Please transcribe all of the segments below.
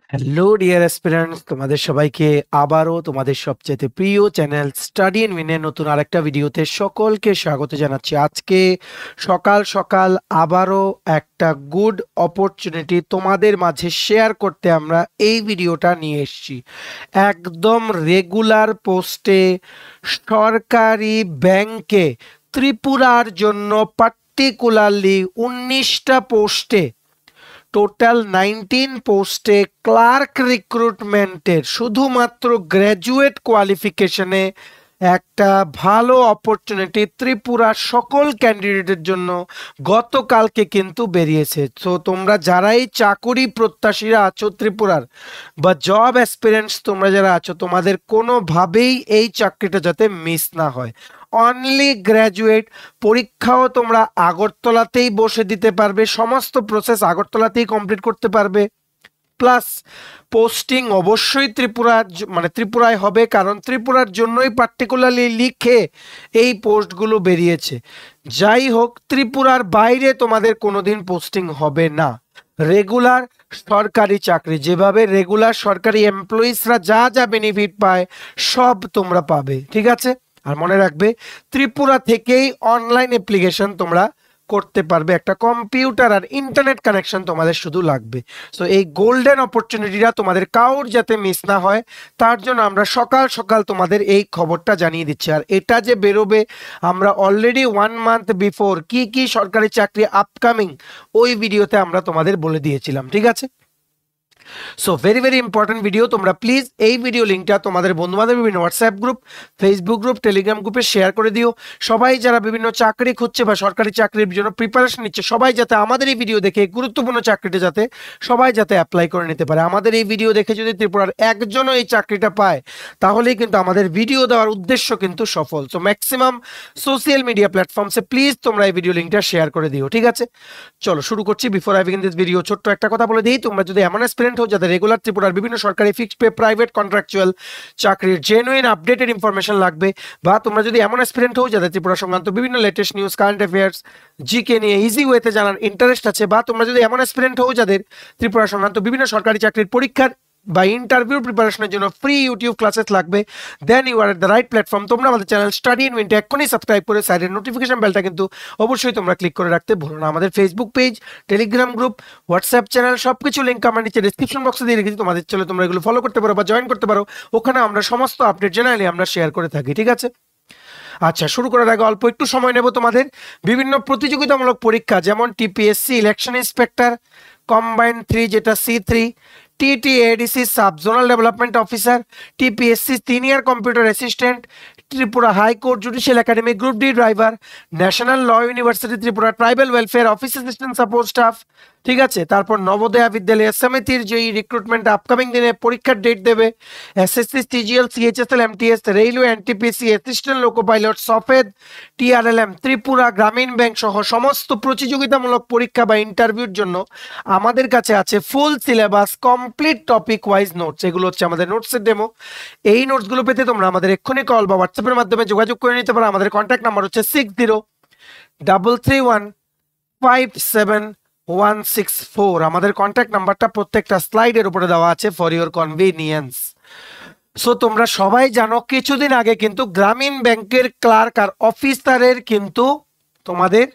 Hello dear aspirants, তোমাদের সবাইকে আবারও তোমাদের সবচেয়ে প্রিয় চ্যানেল স্টাডি ইন উইনের নতুন আরেকটা ভিডিওতে সকলকে স্বাগত জানাচ্ছি। আজকে সকাল সকাল আবারও একটা গুড অপরচুনিটি তোমাদের মাঝে শেয়ার করতে আমরা এই ভিডিওটা নিয়ে এসেছি। একদম রেগুলার পোস্টে সরকারি ব্যাংকে ত্রিপুরার জন্য পার্টিকুলারলি 19টা পোস্টে টোটাল 19 পোস্টে ক্লার্ক রিক্রুটমেন্টের শুধুমাত্র গ্র্যাজুয়েট কোয়ালিফিকেশনে একটা ভালো অপরচুনিটি ত্রিপুরার সকল ক্যান্ডিডেটের জন্য গতকালকে কিন্তু বেরিয়েছে। তো তোমরা যারাই চাকুরি প্রত্যাশীরা আছো ত্রিপুরার বা জব অ্যাসপিরেন্টস তোমরা যারা আছো, তোমাদের কোনোভাবেই এই চাকরিটা যাতে মিস না হয়। অনলি গ্র্যাজুয়েট, পরীক্ষাও তোমরা আগরতলাতেই বসে দিতে পারবে, সমস্ত প্রসেস আগরতলাতেই কমপ্লিট করতে পারবে। প্লাস পোস্টিং অবশ্যই ত্রিপুরায় হবে, কারণ ত্রিপুরার জন্যই পার্টিকুলারলি লিখে এই পোস্টগুলো বেরিয়েছে। যাই হোক, ত্রিপুরার বাইরে তোমাদের কোনোদিন পোস্টিং হবে না। রেগুলার সরকারি চাকরি, যেভাবে রেগুলার সরকারি এমপ্লয়িজরা যা যা বেনিফিট পায় সব তোমরা পাবে, ঠিক আছে? আর মনে রাখবে, ত্রিপুরা থেকেই অনলাইন অ্যাপ্লিকেশন তোমরা করতে পারবে। একটা কম্পিউটার আর ইন্টারনেট কানেকশন তোমাদের শুধু লাগবে। সো এই গোল্ডেন অপরচুনিটিটা তোমাদের কাউর যাতে মিস না হয়, তার জন্য আমরা সকাল সকাল তোমাদের এই খবরটা জানিয়ে দিচ্ছি। আর এটা যে বেরোবে, আমরা অলরেডি 1 মান্থ বিফোর কি কি সরকারি চাকরি আপকামিং ওই ভিডিওতে আমরা তোমাদের বলে দিয়েছিলাম, ঠিক আছে? So very very important video. তোমরা প্লিজ এই ভিডিও লিঙ্কটা তোমাদের বন্ধুবান্ধব বিভিন্ন WhatsApp group, Facebook group, Telegram গ্রুপে শেয়ার করে দিও। সবাই যারা বিভিন্ন চাকরি খুঁজছে বা সরকারি চাকরির জন্য প্রিপারেশন নিচ্ছে, সবাই যাতে আমাদের এই ভিডিও দেখে গুরুত্বপূর্ণ চাকরিটা যাতে সবাই যাতে অ্যাপ্লাই করে নিতে পারে। আমাদের এই ভিডিও দেখে যদি ত্রিপুরার একজনও এই চাকরিটা পায়, তাহলেই কিন্তু আমাদের ভিডিও দেওয়ার উদ্দেশ্য কিন্তু সফল। সো ম্যাক্সিমাম সোশ্যাল মিডিয়া প্ল্যাটফর্মসে প্লিজ তোমরা এই ভিডিও লিঙ্কটা শেয়ার করে দিও, ঠিক আছে? চলো শুরু করছি। Before I begin this video, ছোট্ট একটা কথা বলে দিই, তোমরা যদি এমন অ্যাসপিরেন্ট হও যাদের রেগুলার ত্রিপুরার বিভিন্ন সরকারি ফিক্সড পে, প্রাইভেট, কন্ট্রাকচুয়াল চাকরির জেনুইন আপডেটেড ইনফরমেশন লাগবে, বা তোমরা যদি এমন অ্যাসপিরেন্ট হও যাদের ত্রিপুরা সংক্রান্ত বিভিন্ন latest news, current affairs, GK নিয়ে ইজি ওয়েতে জানার ইন্টারেস্ট আছে, বা তোমরা যদি এমন অ্যাসপিরেন্ট হও যাদের ত্রিপুরা সংক্রান্ত বিভিন্ন সরকারি চাকরির পরীক্ষার বা ইন্টারভিউ প্রিপারেশনের জন্য ফ্রি ইউটিউব ক্লাসেস লাগবে, then you are at the right platform. তোমরা আমাদের চ্যানেল স্টাডি ইন উইনটা এক্ষুনি সাবস্ক্রাইব করে সাইডের নোটিফিকেশন বেলটা কিন্তু অবশ্যই তোমরা ক্লিক করে রাখতে ভুলো না। আমাদের Facebook page, Telegram group, WhatsApp channel সবকিছু লিঙ্ক আমার নিচে ডিসক্রিপশন বক্সে দিয়ে রেখেছি, তোমাদের চলে তোমরা এগুলো ফলো করতে পারো বা জয়েন করতে পারো। ওখানে আমরা সমস্ত আপডেট জেনারেলি আমরা শেয়ার করে থাকি, ঠিক আছে? আচ্ছা, শুরু করার আগে অল্প একটু সময় নেব। তোমাদের বিভিন্ন প্রতিযোগিতামূলক পরীক্ষা, যেমন টিপিএসসি ইলেকশন ইন্সপেক্টর কম্বাইন্ড 3 যেটা C3, TTADC sub zonal development officer, TPSC senior computer assistant, Tripura high court judicial academy group D driver, national law university Tripura tribal welfare office assistant support staff, ঠিক আছে? তারপর নবোদয়া বিদ্যালয় সমিতির যেই রিক্রুটমেন্ট আপকামিং দিনে পরীক্ষার date দেবে, SSC, CGL, CHSL, MTS, railway, NTPC, assistant loco pilot, সফেদ, টিআরএলএম, ত্রিপুরা গ্রামীণ ব্যাংক সহ সমস্ত প্রতিযোগিতামূলক পরীক্ষা বা ইন্টারভিউর জন্য আমাদের কাছে আছে full syllabus, complete topic wise notes. এগুলো হচ্ছে আমাদের নোটসের ডেমো। এই নোটসগুলো পেতে তোমরা আমাদের এক্ষুনি কল বা হোয়াটসঅ্যাপের মাধ্যমে যোগাযোগ করে নিতে পারো। আমাদের কন্ট্যাক্ট নাম্বার হচ্ছে 6033157164। আমাদের কন্ট্যাক্ট নাম্বারটা প্রত্যেকটা স্লাইডের উপরে দেওয়া আছে ফর ইওর কনভিনিয়েন্স। সো তোমরা সবাই জানো, কিছুদিন আগে কিন্তু গ্রামীণ ব্যাংকের ক্লার্ক আর অফিসারের কিন্তু তোমাদের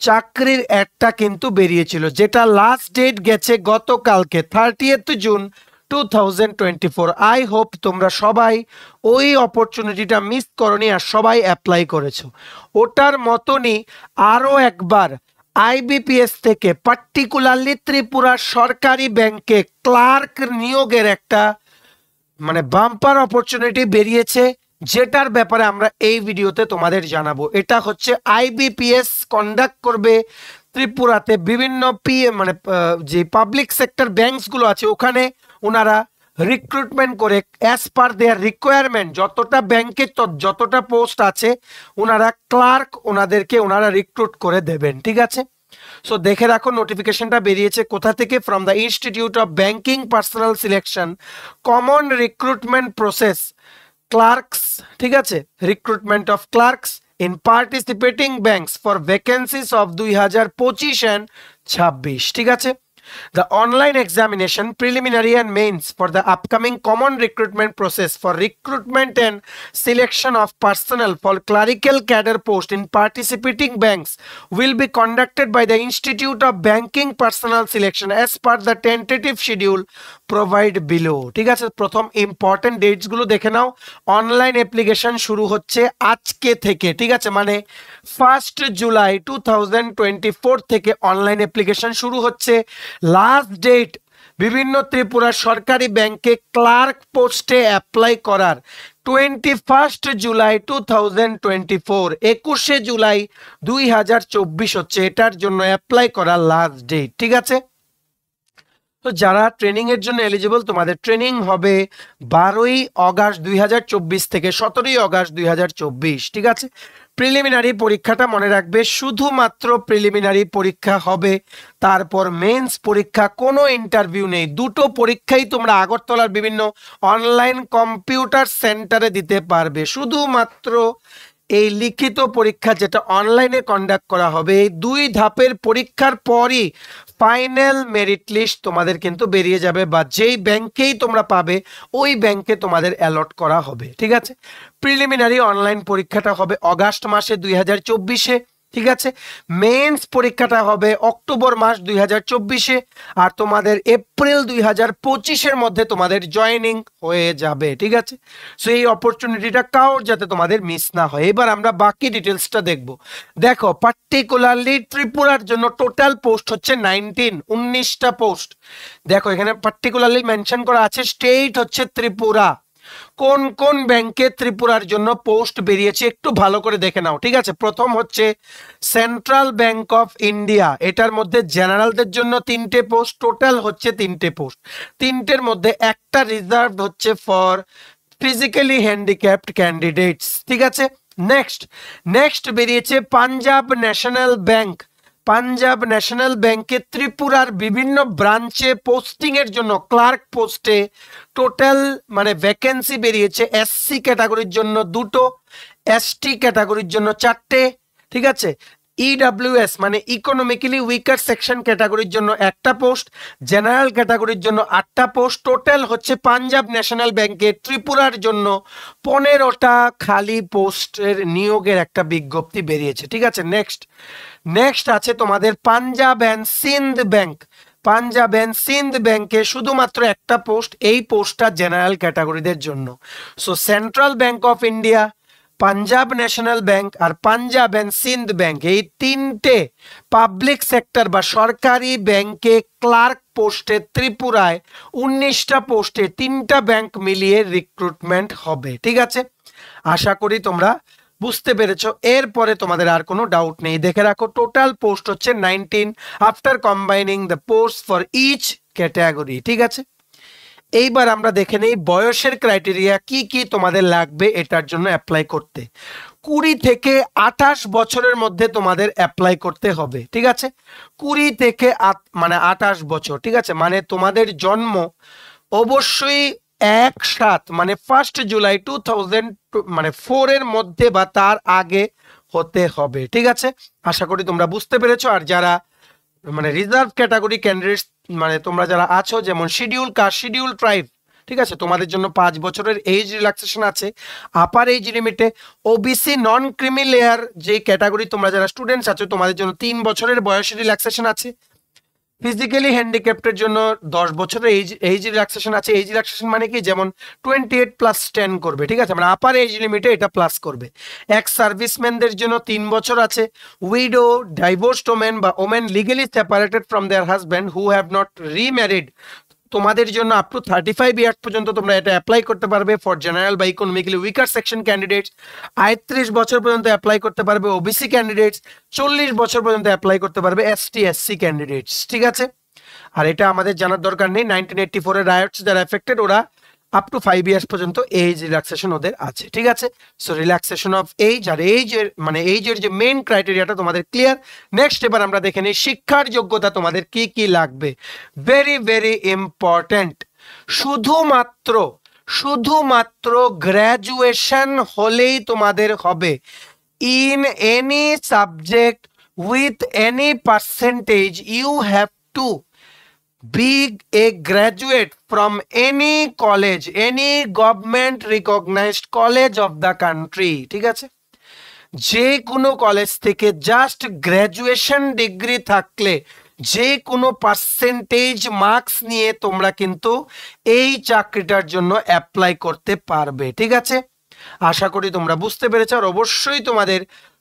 চাকরির একটা কিন্তু বেরিয়েছিল, যেটা লাস্ট ডেট গেছে গতকালকে 30th জুন 2024। আই হোপ তোমরা সবাই ওই অপরচুনিটিটা মিস করনি আর সবাই অ্যাপ্লাই করেছো। ওটার মতনই আরও একবার আইবিপিএস থেকে পার্টিকুলারলি ত্রিপুরা সরকারি ব্যাংকে ক্লার্ক নিয়োগের একটা বাম্পার অপরচুনিটি বেরিয়েছে, যেটার ব্যাপারে আমরা এই ভিডিওতে তোমাদের জানাবো। এটা হচ্ছে আইবিপিএস কন্ডাক্ট করবে ত্রিপুরাতে বিভিন্ন যে পাবলিক সেক্টর ব্যাংকসগুলো আছে, ওখানে ওনারা রিক্রুটমেন্ট করে অ্যাজ পার দেয়ার রিকোয়ারমেন্ট যতটা ব্যাংকের যতটা পোস্ট আছে, ওনারা ক্লার্ক ওনাদেরকে ওনারা রিক্রুট করে দেবেন, ঠিক আছে? সো দেখে রাখো, নোটিফিকেশনটা বেরিয়েছে কোথা থেকে? From the institute of banking personal selection common recruitment process clerks, ঠিক আছে? Recruitment of clerks in participating banks for vacancies of 2025 and 26, ঠিক আছে? The online examination, preliminary and mains for the upcoming common recruitment process for recruitment and selection of personnel for clerical cadre post in participating banks will be conducted by the Institute of Banking Personnel Selection as per the tentative schedule provide below. ঠিক আছে, প্রথম important dates গুলো দেখে নাও। Online application শুরু হচ্ছে আজকে থেকে, ঠিক আছে, মানে 1 জুলাই 2024 থেকে অনলাইন অ্যাপ্লিকেশন শুরু হচ্ছে। লাস্ট ডেট বিভিন্ন ত্রিপুরা সরকারি ব্যাংকে ক্লার্ক পোস্টে অ্যাপ্লাই করার 21 জুলাই 2024, 21 জুলাই 2024 হচ্ছে এটার জন্য অ্যাপ্লাই করার লাস্ট ডেট। ঠিক আছে, তো যারা ট্রেনিং এর জন্য এলিজিবল, তোমাদের ট্রেনিং হবে 12ই অগাস্ট 2024 থেকে 17ই অগাস্ট 2024। ঠিক আছে, প্রিলিমিনারি পরীক্ষাটা মনে রাখবে, শুধুমাত্র প্রিলিমিনারি পরীক্ষা হবে, তারপর মেন্স পরীক্ষা, কোনো ইন্টারভিউ নেই। দুটো পরীক্ষাই তোমরা আগরতলার বিভিন্ন অনলাইন কম্পিউটার সেন্টারে দিতে পারবে। শুধুমাত্র এই লিখিত পরীক্ষা যেটা অনলাইনে কন্ডাক্ট করা হবে, এই 2 ধাপের পরীক্ষার পরই ফাইনাল মেরিট লিস্ট তোমাদের কিন্তু বেরিয়ে যাবে, বা যেই ব্যাংকেই তোমরা পাবে ওই ব্যাংকে তোমাদের অ্যালট করা হবে। ঠিক আছে, প্রিলিমিনারি অনলাইন পরীক্ষাটা হবে অগাস্ট মাসে 2024-এ। ঠিক আছে, মেন্স পরীক্ষাটা হবে অক্টোবর মাস 2024-এ, আর তোমাদের এপ্রিল 2025-এর মধ্যে তোমাদের জয়েনিং হয়ে যাবে। ঠিক আছে, সো এই অপরচুনিটিটা কাউর যাতে তোমাদের মিস না হয়। এবার আমরা বাকি ডিটেলসটা দেখব। দেখো, পার্টিকুলারলি ত্রিপুরার জন্য টোটাল পোস্ট হচ্ছে 19টা পোস্ট। দেখো এখানে পার্টিকুলারলি মেনশন করা আছে, স্টেট হচ্ছে ত্রিপুরা। কোন কোন ব্যাংকে ত্রিপুরার জন্য পোস্ট বেরিয়েছে একটু ভালো করে দেখে নাও। ঠিক আছে, প্রথম হচ্ছে সেন্ট্রাল ব্যাংক অফ ইন্ডিয়া, এটার মধ্যে জেনারেলদের জন্য 3টে পোস্ট, টোটাল হচ্ছে 3টে পোস্ট। 3টের মধ্যে একটা রিজার্ভ হচ্ছে ফর ফিজিক্যালি হ্যান্ডিক্যাপড ক্যান্ডিডেটস। ঠিক আছে, নেক্সট বেরিয়েছে Punjab national bank. Punjab national ব্যাংকে ত্রিপুরার বিভিন্ন ব্রাঞ্চে পোস্টিং এর জন্য ক্লার্ক পোস্টে টোটাল মানে ভ্যাকেন্সি বেরিয়েছে। এসসি ক্যাটাগরির জন্য 2টো, এসটি ক্যাটাগরির জন্য 4টে। ঠিক আছে, ইডব্লিউএস মানে ইকোনমিক্যালি উইকার সেকশন ক্যাটাগরির জন্য 1টা পোস্ট, জেনারেল ক্যাটাগরির জন্য 8টা পোস্ট। টোটাল হচ্ছে পাঞ্জাব ন্যাশনাল ব্যাংকে ত্রিপুরার জন্য 15টা খালি পোস্টের নিয়োগের একটা বিজ্ঞপ্তি বেরিয়েছে। ঠিক আছে, নেক্সট আছে তোমাদের Punjab and Sindh bank. Punjab and Sindh ব্যাংকে শুধুমাত্র একটা পোস্ট, এই পোস্টটা জেনারেল ক্যাটাগরিদের জন্য। So central bank of India, Punjab national bank আর পাঞ্জাব অ্যান্ড সিন্ধ ব্যাংক, এই 3টে পাবলিক সেক্টর বা সরকারি ব্যাংকে ক্লার্ক পোস্টে ত্রিপুরায় 19টা পোস্টে 3টা ব্যাংক মিলিয়ে রিক্রুটমেন্ট হবে। ঠিক আছে, আশা করি তোমরা বুঝতে পেরেছো। এরপরে তোমাদের আর কোনো ডাউট নেই। দেখে রাখো, টোটাল পোস্ট হচ্ছে 19 after combining the post for each category. ঠিক আছে, এইবার আমরা দেখে নেই বয়সের ক্রাইটেরিয়া কি কি তোমাদের লাগবে এটার জন্য অ্যাপ্লাই করতে। 20 থেকে 28 বছরের মধ্যে তোমাদের অ্যাপ্লাই করতে হবে। ঠিক আছে, 20 থেকে 28 বছর। ঠিক আছে, মানে তোমাদের জন্ম অবশ্যই 1/7 মানে 1 জুলাই 2004 এর মধ্যে বা তার আগে হতে হবে। ঠিক আছে, আশা করি তোমরা বুঝতে পেরেছো। আর যারা মানে রিজার্ভ ক্যাটাগরি ক্যান্ডিডেটস মানে তোমরা যারা আছো, যেমন শিডিউল কাস্ট, শিডিউল ট্রাইব, ঠিক আছে, তোমাদের জন্য 5 বছরের এজ রিল্যাক্সেশন আছে আপার এজ লিমিটে। ওবিসি নন ক্রিমি লেয়ার যে ক্যাটাগরি তোমরা যারা স্টুডেন্টস আছো, তোমাদের জন্য 3 বছরের বয়সের রিল্যাক্সেশন আছে। ফিজিক্যালি হ্যান্ডিক্যাপ্টের জন্য 10 বছরের এজ রিল্যাক্সেশন আছে। এজ রিল্যাক্সেশন মানে কি, যেমন 28 + 10 করবে। ঠিক আছে, মানে আপার এজ লিমিটে এটা প্লাস করবে। এক্স সার্ভিসম্যানদের জন্য 3 বছর আছে। উইডো, ডাইভোর্সড ওমেন বা women legally separated from their husband who have not remarried, তোমাদের জন্য আপ টু 35 ইয়ার্স পর্যন্ত তোমরা এটা অ্যাপ্লাই করতে পারবে ফর জেনারেল বা ইকোনমিক্যালি উইকার সেকশন ক্যান্ডিডেটস। 38 বছর পর্যন্ত অ্যাপ্লাই করতে পারবে ওবিসি ক্যান্ডিডেটস। 40 বছর পর্যন্ত অ্যাপ্লাই করতে পারবে এসটি এসসি ক্যান্ডিডেটস। ঠিক আছে, আর এটা আমাদের জানার দরকার নেই। 1984 এর রায়টস যারা এফেক্টেড, ওরা আপ টু 5 ইয়ার্স পর্যন্ত এজ রিল্যাক্সেশন ওদের আছে। ঠিক আছে, সো রিল্যাক্সেশন অফ এজ আর এজের মানে এজের যে মেইন ক্রাইটেরিয়াটা তোমাদের ক্লিয়ার। নেক্সট এবার আমরা দেখে নিই শিক্ষার যোগ্যতা তোমাদের কি কি লাগবে। ভেরি ভেরি ইম্পর্টেন্ট, শুধুমাত্র গ্র্যাজুয়েশন হলেই তোমাদের হবে। In any subject with any percentage you have to being a graduate from any college, any government recognized college of the country, ঠিক আছে, যে কোনো কলেজ থেকে জাস্ট গ্র্যাজুয়েশন ডিগ্রি থাকলে, যে কোনো পার্সেন্টেজ মার্কস নিয়ে তোমরা কিন্তু এই চাকরিটার জন্য অ্যাপ্লাই করতে পারবে, ঠিক আছে। আশা করি তোমরা বুঝতে পেরেছো। আর অবশ্যই তোমাদের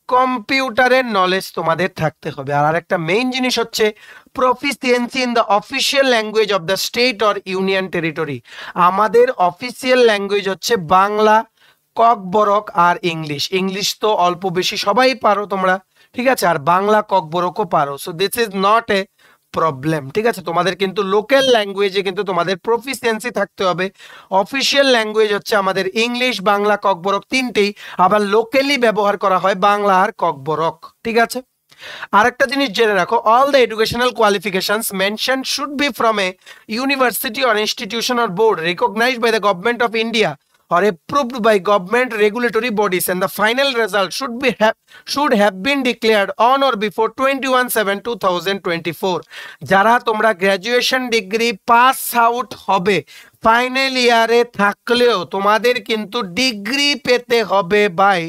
কম্পিউটারের নলেজ তোমাদের থাকতে হবে। আর আরেকটা মেইন জিনিস হচ্ছে proficiency in the official language of the state or union territory. আমাদের অফিসিয়াল ল্যাঙ্গুয়েজ হচ্ছে বাংলা, ককবরক আর ইংলিশ। ইংলিশ তো অল্প বেশি সবাই পারো তোমরা, ঠিক আছে, আর বাংলা ককবরকও পারো। So this is not a problem, ঠিক আছে। তোমাদের কিন্তু লোকাল ল্যাঙ্গুয়েজে কিন্তু তোমাদের প্রফিসিয়েন্সি থাকতে হবে। অফিসিয়াল ল্যাঙ্গুয়েজ হচ্ছে আমাদের ইংলিশ, বাংলা, ককবরক তিনটেই, আবার লোকালি ব্যবহার করা হয় বাংলা আর ককবরক, ঠিক আছে। আরেকটা জিনিস জেনে রাখো, all the educational qualifications mention should be from a university or institution or board recognised by the government of India or approved by government regulatory bodies, and the final result should have been declared on or before 21/7/2024. যারা তোমরা graduation degree pass out হবে, final ইয়ারে থাকলেও তোমাদের কিন্তু degree পেতে হবে by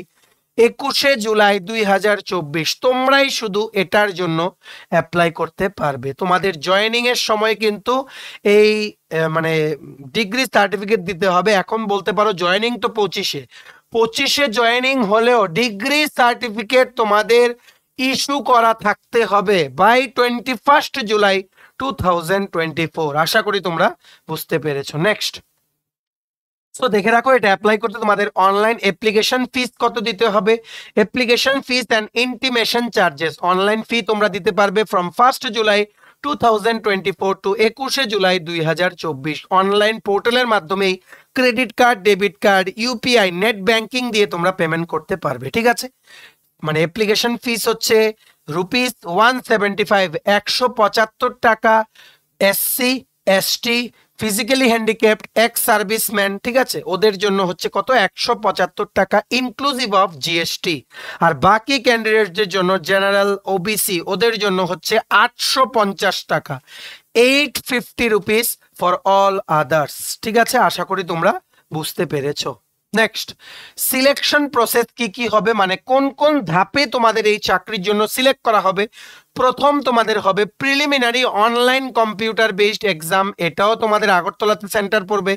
21শে July 2024। তোমরাই শুধু এটার জন্য অ্যাপ্লাই করতে পারবে। তোমাদের জয়েনিং এর সময় কিন্তু এই মানে ডিগ্রি সার্টিফিকেট দিতে হবে। এখন বলতে পারো জয়েনিং তো 25শে জয়েনিং হলেও ডিগ্রি সার্টিফিকেট তোমাদের ইস্যু করা থাকতে হবে বাই 21 জুলাই 2024। আশা করি তোমরা বুঝতে পেরেছো। নেক্সট, সো দেখে রাখো, এটা অ্যাপ্লাই করতে তোমাদের অনলাইন অ্যাপ্লিকেশন ফিস কত দিতে হবে। Application fees and intimation charges, online fee তোমরা দিতে পারবে ফ্রম 1 জুলাই 2024 টু 21শে জুলাই 2024। অনলাইন পোর্টালের মাধ্যমেই credit card, debit card, UPI, net banking দিয়ে তোমরা পেমেন্ট করতে পারবে, ঠিক আছে। মানে অ্যাপ্লিকেশন ফিস হচ্ছে ₹175, 175 টাকা SC, ST, physically handicapped, ex serviceman, ঠিক আছে, ওদের জন্য হচ্ছে কত 175 টাকা ইনক্লুসিভ অফ জিএসটি। আর বাকি ক্যান্ডিডেটদের জন্য জেনারেল, ওবিসি, ওদের জন্য হচ্ছে 850 টাকা, 850 রুপিস ফর অল আদার্স, ঠিক আছে। আশা করি তোমরা বুঝতে পেরেছো। নেক্সট, সিলেকশন প্রসেস কি কি হবে, মানে কোন কোন ধাপে তোমাদের এই চাকরির জন্য সিলেক্ট করা হবে। প্রথম তোমাদের হবে preliminary online computer based exam, এটাও তোমাদের আগরতলাতে সেন্টার পড়বে।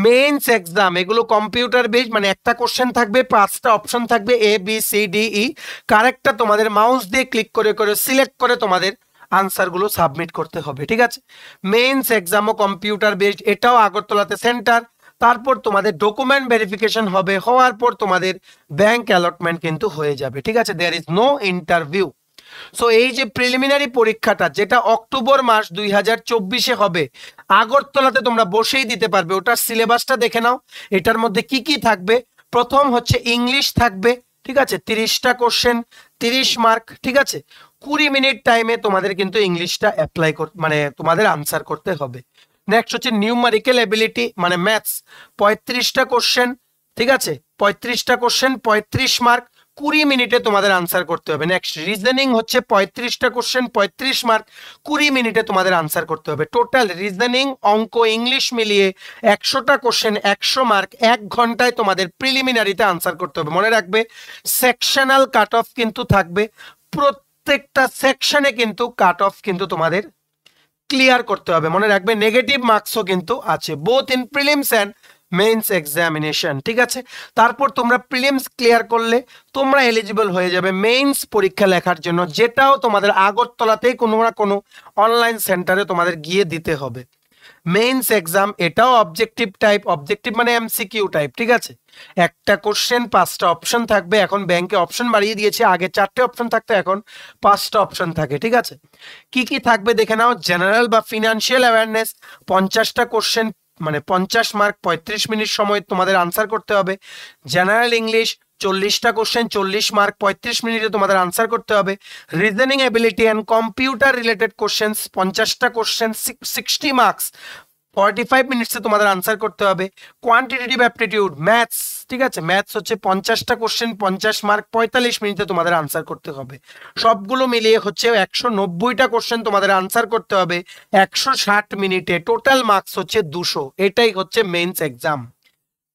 মেইনস এক্সাম, এগুলো কম্পিউটার বেসড, মানে একটা কোশ্চেন থাকবে, 5টা অপশন থাকবে, A B C D E, কারেক্টটা তোমাদের মাউস দিয়ে ক্লিক করে করে সিলেক্ট করে তোমাদের আনসারগুলো সাবমিট করতে হবে, ঠিক আছে। মেইনস এক্সামও কম্পিউটার বেসড, এটাও আগরতলাতে সেন্টার। তারপর তোমাদের ডকুমেন্ট ভেরিফিকেশন হবে, হওয়ার পর তোমাদের ব্যাংক অ্যালটমেন্ট কিন্তু হয়ে যাবে, ঠিক আছে। There is no interview. So এই যে প্রিলিমিনারি পরীক্ষাটা, যেটা অক্টোবর মাস 2024-এ হবে, আগরতলাতে তোমরা বসেই দিতে পারবে। ওটার সিলেবাসটা দেখে নাও, এটার মধ্যে কি কি থাকবে। প্রথম হচ্ছে ইংলিশ থাকবে, ঠিক আছে, 30টা কোশ্চেন, 30 মার্ক, ঠিক আছে। 20 মিনিট টাইমে তোমাদের কিন্তু ইংলিশটা অ্যাপ্লাই মানে তোমাদের আনসার করতে হবে। নেক্সট হচ্ছে নিউমারিক্যাল এবিলিটি, মানে ম্যাথস, 35টা কোশ্চেন, ঠিক আছে, 35টা কোশ্চেন, 35 মার্ক, 20 মিনিটে তোমাদের আনসার করতে হবে। নেক্সট রিজনিং হচ্ছে 35টা কোশ্চেন, 35 মার্ক, 20 মিনিটে তোমাদের আনসার করতে হবে। টোটাল রিজনিং, অঙ্ক, ইংলিশ মিলিয়ে 100টা কোশ্চেন, 100 মার্ক, 1 ঘন্টায় তোমাদের প্রিলিমিনারিতে আনসার করতে হবে। মনে রাখবে সেকশনাল কাট অফ কিন্তু থাকবে, প্রত্যেকটা সেকশনে কিন্তু কাট অফ কিন্তু তোমাদের ক্লিয়ার করতে হবে। মনে রাখবে নেগেটিভ মার্কসও কিন্তু আছে, both in prelims and means examination, ঠিক আছে। তারপর তোমরা প্রিলিমস ক্লিয়ার করলে তোমরা এলিজিবল হয়ে যাবে মেইনস পরীক্ষা লেখার জন্য, যেটাও তোমাদের আগরতলাতেই কোনো না কোনো অনলাইন সেন্টারে তোমাদের গিয়ে দিতে হবে। মেইনস এক্সাম, এটাও অবজেক্টিভ টাইপ, অবজেক্টিভ মানে এমসিকিউ টাইপ, ঠিক আছে। একটা কোশ্চেন, 5টা অপশন থাকবে। এখন ব্যাংকে অপশন বাড়িয়ে দিয়েছে, আগে 4টে অপশন থাকতো, এখন 5টা অপশন থাকে, ঠিক আছে। কি কি থাকবে দেখে নাও। জেনারেল বা ফিনান্সিয়াল অ্যাওয়ারনেস, 50টা কোশ্চেন, মানে 50 মার্ক, 35 মিনিট সময় তোমাদের আনসার করতে হবে। জেনারেল ইংলিশ, 40টা কোশ্চেন, 40 মার্ক, 35 মিনিটে তোমাদের আনসার করতে হবে। Reasoning ability and computer related questions, 50টা কোশ্চেন, 60 মার্কস, 45 মিনিটসে তোমাদের আনসার করতে হবে। কোয়ান্টিটেটিভ অ্যাপটিটিউড ম্যাথস, ঠিক আছে, ম্যাথস হচ্ছে 50টা কোশ্চেন, 50 মার্ক, 45 মিনিটে তোমাদের আনসার করতে হবে। সবগুলো মিলিয়ে হচ্ছে 190টা কোশ্চেন তোমাদের আনসার করতে হবে 160 মিনিটে। টোটাল মার্কস হচ্ছে 200। এটাই হচ্ছে means exam.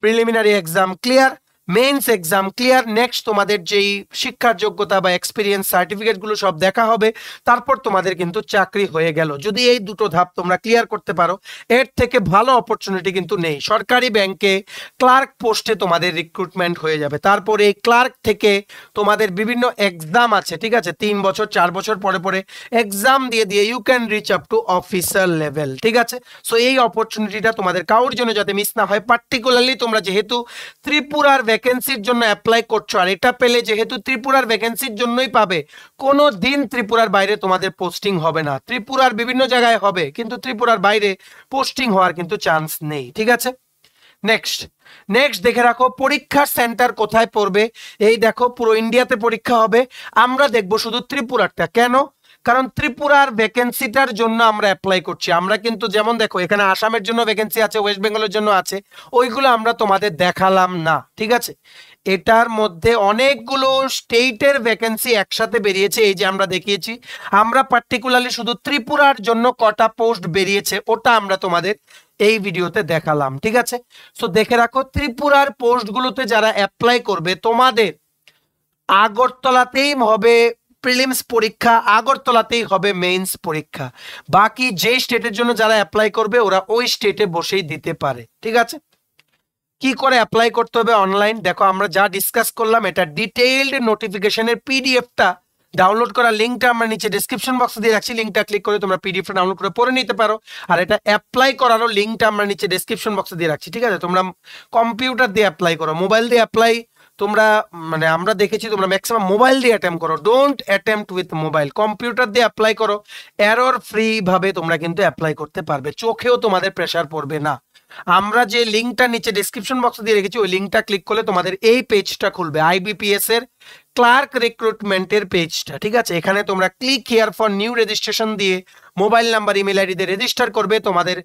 Preliminary exam clear, means exam clear. Next তোমাদের যেই শিক্ষার যোগ্যতা বা এক্সপিরিয়েন্স সার্টিফিকেটগুলো সব দেখা হবে, তারপর তোমাদের কিন্তু চাকরি হয়ে গেল। যদি এই দুটো ধাপ তোমরা ক্লিয়ার করতে পারো, এর থেকে ভালো অপরচুনিটি কিন্তু নেই। সরকারি ব্যাংকে ক্লার্ক পোস্টে তোমাদের রিক্রুটমেন্ট হয়ে যাবে। তারপরে এই ক্লার্ক থেকে তোমাদের বিভিন্ন এক্সাম আছে, ঠিক আছে, 3 বছর 4 বছর পরে পরে এক্সাম দিয়ে দিয়ে you can reach up to officer level, ঠিক আছে। সো এই অপরচুনিটিটা তোমাদের কারোর জন্য যাতে মিস না হয়, পার্টিকুলারলি তোমরা যেহেতু ত্রিপুরার ভ্যাকেন্সির জন্য অ্যাপ্লাই করছো, আর এটা পেলে যেহেতু ত্রিপুরার ভ্যাকেন্সির জন্যই পাবে, কোনো দিন ত্রিপুরার বাইরে তোমাদের পোস্টিং হবে না। ত্রিপুরার বিভিন্ন জায়গায় হবে, কিন্তু ত্রিপুরার বাইরে পোস্টিং হওয়ার কিন্তু চান্স নেই, ঠিক আছে। নেক্সট দেখে রাখো পরীক্ষার সেন্টার কোথায় পড়বে। এই দেখো পুরো ইন্ডিয়াতে পরীক্ষা হবে, আমরা দেখবো শুধু ত্রিপুরারটা। কেন? কারণ ত্রিপুরার ভ্যাকেন্সিটার জন্য আমরা অ্যাপ্লাই করছি। আমরা কিন্তু যেমন দেখো এখানে আসামের জন্য ভ্যাকেন্সি আছে, ওয়েস্ট বেঙ্গলের জন্য আছে, ওইগুলো আমরা তোমাদের দেখালাম না, ঠিক আছে। এটার মধ্যে অনেকগুলো স্টেটের ভ্যাকেন্সি একসাথে বেরিয়েছে, এই যে আমরা দেখিয়েছি। আমরা পার্টিকুলারলি শুধু ত্রিপুরার জন্য কটা পোস্ট বেরিয়েছে ওটা আমরা তোমাদের এই ভিডিওতে দেখালাম, ঠিক আছে। সো দেখে রাখো ত্রিপুরার পোস্টগুলোতে যারা অ্যাপ্লাই করবে, তোমাদের আগরতলাতেই হবে প্রিলিমস পরীক্ষা, আগরতলাতেই হবে মেইনস পরীক্ষা। বাকি যে স্টেটের জন্য যারা অ্যাপ্লাই করবে ওরা ওই স্টেটে বসেই দিতে পারে, ঠিক আছে। কি করে অ্যাপ্লাই করতে হবে অনলাইন, দেখো আমরা যা ডিসকাস করলাম এটা ডিটেইলড নোটিফিকেশনের পিডিএফটা ডাউনলোড করার লিঙ্কটা আমরা নিচে ডেসক্রিপশন বক্সে দিয়ে রাখছি। লিঙ্কটা ক্লিক করে তোমরা পিডিএফটা ডাউনলোড করে পড়ে নিতে পারো। আর এটা অ্যাপ্লাই করারও লিঙ্কটা আমরা নিচে ডেসক্রিপশন বক্সে দিয়ে রাখছি, ঠিক আছে। তোমরা কম্পিউটার দিয়ে অ্যাপ্লাই করো, মোবাইল দিয়ে অ্যাপ্লাই তোমরা মানে আমরা দেখেছি তোমরা ম্যাক্সিমাম মোবাইল দিয়ে অ্যাটেম্প করো। Don't attempt with mobile, computer দিয়ে অ্যাপ্লাই করো। এরর ফ্রি ভাবে তোমরা কিন্তু অ্যাপ্লাই করতে পারবে, চোখেও তোমাদের প্রেসার পড়বে না। আমরা যে লিঙ্কটা নিচে ডেসক্রিপশন বক্সে দিয়ে রেখেছি ওই লিঙ্কটা ক্লিক করলে তোমাদের এই পেজটা খুলবে, আইবিপিএস এর ক্লার্ক রিক্রুটমেন্টের পেজটা, ঠিক আছে। এখানে তোমরা click here for new registration দিয়ে মোবাইল নাম্বার ইমেল আইডি দিয়ে রেজিস্টার করবে। তোমাদের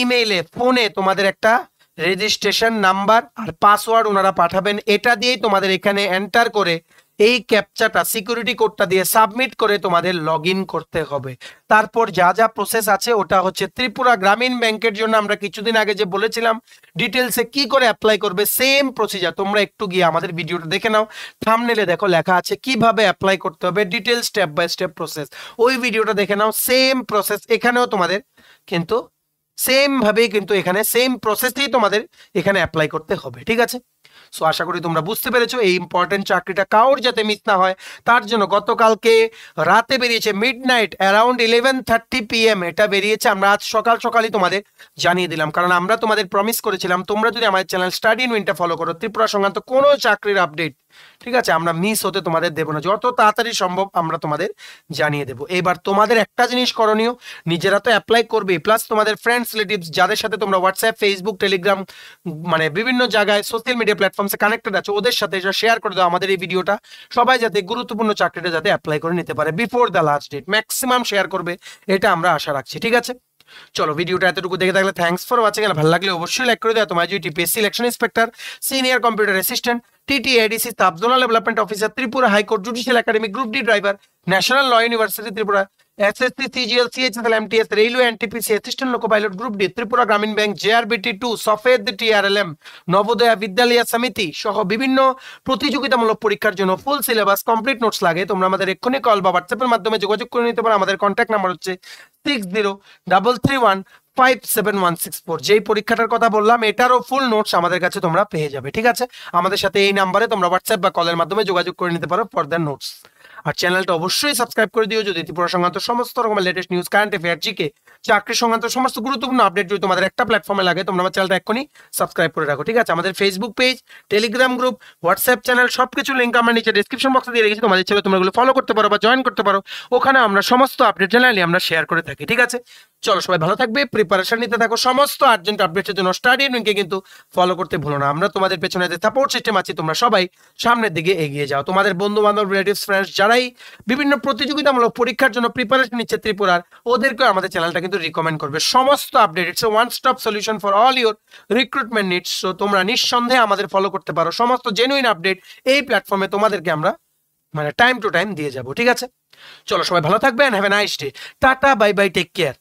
ইমেইলে ফোনে তোমাদের একটা রেজিস্ট্রেশন নাম্বার আর পাসওয়ার্ড ওনারা পাঠাবেন, এটা দিয়েই তোমাদের এখানে এন্টার করে এই ক্যাপচাটা সিকিউরিটি কোডটা দিয়ে সাবমিট করে তোমাদের লগ ইন করতে হবে। তারপর যা যা প্রসেস আছে ওটা হচ্ছে ত্রিপুরা গ্রামীণ ব্যাংকের জন্য আমরা কিছুদিন আগে যে বলেছিলাম ডিটেলসে কি করে অ্যাপ্লাই করবে, সেম প্রসিজার। তোমরা একটু গিয়ে আমাদের ভিডিওটা দেখে নাও, থাম্বনেলে দেখো লেখা আছে কিভাবে অ্যাপ্লাই করতে হবে, detail step by step process. ওই ভিডিওটা দেখে নাও, সেম প্রসেস এখানেও তোমাদের কিন্তু সেম ভাবেই কিন্তু এখানে সেম প্রসেসেই তোমাদের এখানে অ্যাপ্লাই করতে হবে, ঠিক আছে। সো আশা করি তোমরা বুঝতে পেরেছো। এই ইম্পর্টেন্ট চাকরিটা কারোর যাতে মিস না হয় তার জন্য গতকালকে রাতে বেরিয়েছে, মিডনাইট অ্যারাউন্ড 11:30 PM এটা বেরিয়েছে। আমরা আজ সকাল সকালই তোমাদের জানিয়ে দিলাম, কারণ আমরা তোমাদের প্রমিস করেছিলাম তোমরা যদি আমাদের চ্যানেল স্টাডি ইন উইনটা ফলো করো, ত্রিপুরা সংক্রান্ত কোনো চাকরির আপডেট, ঠিক আছে, আমরা মিস হতে তোমাদের দেবো না। যত তাড়াতাড়ি সম্ভব আমরা তোমাদের জানিয়ে দেবো। এবার তোমাদের একটা জিনিস করণীয়, নিজেরা তো অ্যাপ্লাই করবে, প্লাস তোমাদের ফ্রেন্ডস রিলেটিভস যাদের সাথে তোমরা হোয়াটসঅ্যাপ, ফেসবুক, টেলিগ্রাম মানে বিভিন্ন জায়গায় সোশ্যাল মিডিয়া প্ল্যাটফর্মসে কানেক্টেড আছে, ওদের সাথে শেয়ার করে দাও আমাদের এই ভিডিওটা। সবাই যাতে গুরুত্বপূর্ণ চাকরিটা যাতে অ্যাপ্লাই করে নিতে পারে before the last date, maximum share করবে, এটা আমরা আশা রাখছি, ঠিক আছে। চলো ভিডিওটা এতটুকু দেখে থাকলে থ্যাঙ্কস ফর ওয়াচিং। আর ভালো লাগলে অবশ্যই লাইক করে দেওয়া। তোমার যদি TPSC election inspector, senior computer assistant, TTADC sub zonal development officer, Tripura high court judicial academy, group D driver, national law university Tripura, SSC, CGL, CHSL, MTS, railway, NTPC, assistant loco pilot, group D, Tripura Gramin bank, JRBT 2, সফেদ TRLM, Navodaya Vidyalaya Samiti সহ বিভিন্ন প্রতিযোগিতামূলক পরীক্ষার জন্য full syllabus complete notes লাগে। তোমরা আমাদের এক্ষুনি কল বা হোয়াটসঅ্যাপের মাধ্যমে যোগাযোগ করে নিতে পারো। আমাদের কন্ট্যাক্ট নাম্বার হচ্ছে 6033157164। যেই পরীক্ষাটার কথা বললাম এটারও ফুল নোটস আমাদের কাছে তোমরা পেয়ে যাবে, ঠিক আছে। আমাদের সাথে এই নাম্বারে তোমরা হোয়াটসঅ্যাপ বা কলের মাধ্যমে যোগাযোগ করে নিতে পারো ফর দ্য নোটস। আর চ্যানেলটা অবশ্যই সাবস্ক্রাইব করে দিও যদি ত্রিপুরা সংক্রান্ত সমস্ত রকমের latest news, current affair, GK, চাকরি সংক্রান্ত সমস্ত গুরুত্বপূর্ণ আপডেট যদি তোমাদের একটা প্ল্যাটফর্মে লাগে, তোমরা আমার চ্যানেলটা এক্ষুনি সাবস্ক্রাইব করে রাখো, ঠিক আছে। আমাদের Facebook page, Telegram group, WhatsApp channel সবকিছু লিঙ্ক আমরা নিচে ডেসক্রিপশন বক্সে দিয়ে রেখেছি। তোমাদের চ্যানেল তোমরা এগুলো ফলো করতে পারো বা জয়েন করতে পারো, ওখানে আমরা সমস্ত আপডেট চ্যানেলই আমরা শেয়ার করে থাকি, ঠিক আছে। চলো সবাই ভালো থাকবে, প্রিপারেশন নিতে থাকো, সমস্ত আর্জেন্ট আপডেটের জন্য স্টাডি উইনকে কিন্তু ফলো করতে ভুলো না। আমরা তোমাদের পেছনে যে সাপোর্ট সিস্টেম আছে, তোমরা সবাই সামনের দিকে এগিয়ে যাও। তোমাদের বন্ধু বান্ধব, রিলেটিভস, ফ্রেন্ডস যারাই বিভিন্ন প্রতিযোগিতামূলক পরীক্ষার জন্য প্রিপারেশন নিচ্ছে ত্রিপুরার, ওদেরকে আমাদের চ্যানেলটা কিন্তু রিকমেন্ড করবে। সমস্ত update, it's one stop solution for all your recruitment needs. So তোমরা নিঃসন্দেহে আমাদের ফলো করতে পারো, সমস্ত জেনুইন আপডেট এই প্ল্যাটফর্মে তোমাদেরকে আমরা মানে টাইম টু টাইম দিয়ে যাব, ঠিক আছে? চলো সবাই ভালো থাকবে, have a nice day, tata, bye bye, take care.